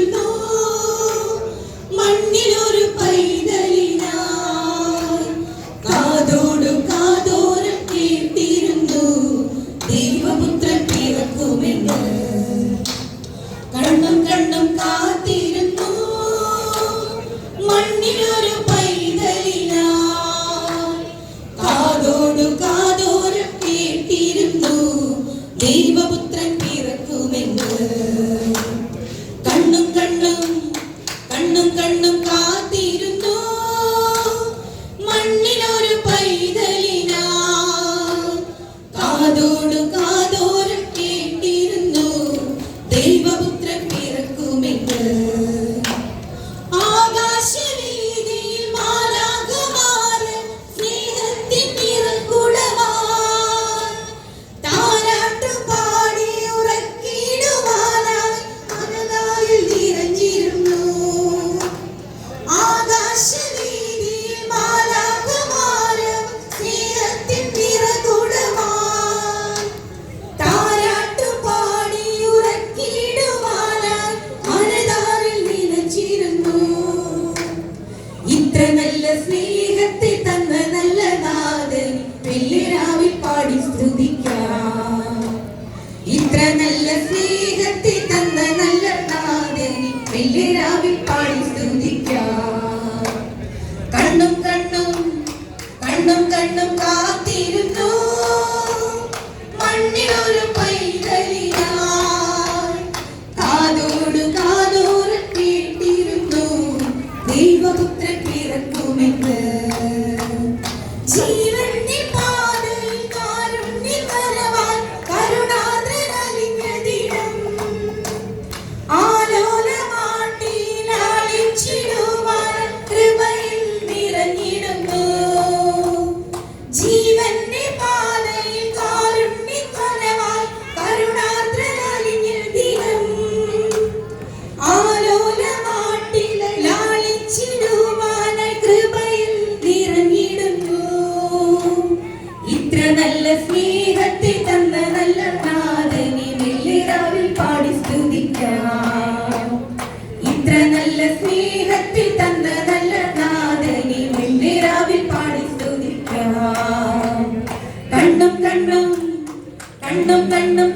കാത്തിരുന്നു മണ്ണിലൊരു പൈതലിനായി. കാതോടു കാതോരം കേട്ടിരുന്നു ദൈവപുത്രൻ പിറക്കുമെന്ന്. കണ്ണും കണ്ണും കാത്തിരുന്നു മണ്ണിലൊരു പൈതലിനായി. കാതോടു കാതോരം കേട്ടിരുന്നു ദൈവപുത്രൻ പിറക്കുമെന്ന്. കണ്ണും കണ്ണും കണ്ണും കണ്ണും കാത്തിരുന്നു മണ്ണിലൊരു പൈതലിനായി. കാതോടു കാതോരം കേട്ടിരുന്നു ദൈവപുത്രൻ പിറക്കുമെന്ന്. ആകാശവീതിയിൽ മാലാഖമാര് സ്നേഹത്തിൻ നിറകുടമായി താരാട്ടുപാടി ഉറക്കിടുവാനായി മനതായിൽ നിറഞ്ഞിരുന്നു. ആകാശവീതിയിൽ മാലാഖമാര് സ്നേഹത്തിൻ നിറകുടമായി താരാട്ടുപാടി ഉറക്കിടുവാനായി മനതാരിൽ നിറഞ്ഞിരുന്നു. ഇത്ര നല്ല സ്നേഹത്തെ തന്ന നല്ല നാഥൻ വെള്ളിരാവിൽ പാടി സ്തുതിക്കാം. ഇത്ര നല്ല സ്നേഹത്തെ തന്ന നല്ല നാഥൻ വെള്ളിരാവിൽ പാടി സ്തുതിക്കാം. കണ്ണും കണ്ണും കണ്ണും കണ്ണും കാത്തിരുന്നു മണ്ണിലൊരു പൈതലിനായി. കാതോടു കാതോരം കേട്ടിരുന്നു ദൈവപുത്രൻ പിറക്കുമെന്ന്. ജീവന്റെ പാതയിൽ കാരുണ്യകരവാൻ കരുണാദ്രനലിഞ്ഞ ദിനം. ആലോലമാട്ടിലാളിച്ചിടുവാൻ കൃപയിൽ നിറഞ്ഞിടുന്നു. ജീവന്റെ പാതയിൽ കാരുണ്യകരവാൻ കരുണാദ്രനലിഞ്ഞ ദിനം. ആലോലമാട്ടിലാളിച്ചിടുവാനായി കൃപയിൽ നിറഞ്ഞിടുന്നു. ഇത്ര നല്ല സ്നേഹത്തെ തന്ന നല്ല നാഥനെ വെള്ളിരാവിൽ പാടി സ്തുതിക്കാം. ഇത്ര നല്ല സ്നേഹത്തെ തന്ന നല്ല നാഥനെ വെള്ളിരാവിൽ പാടി സ്തുതിക്കാം. കണ്ണും കണ്ണും കണ്ണും കണ്ണും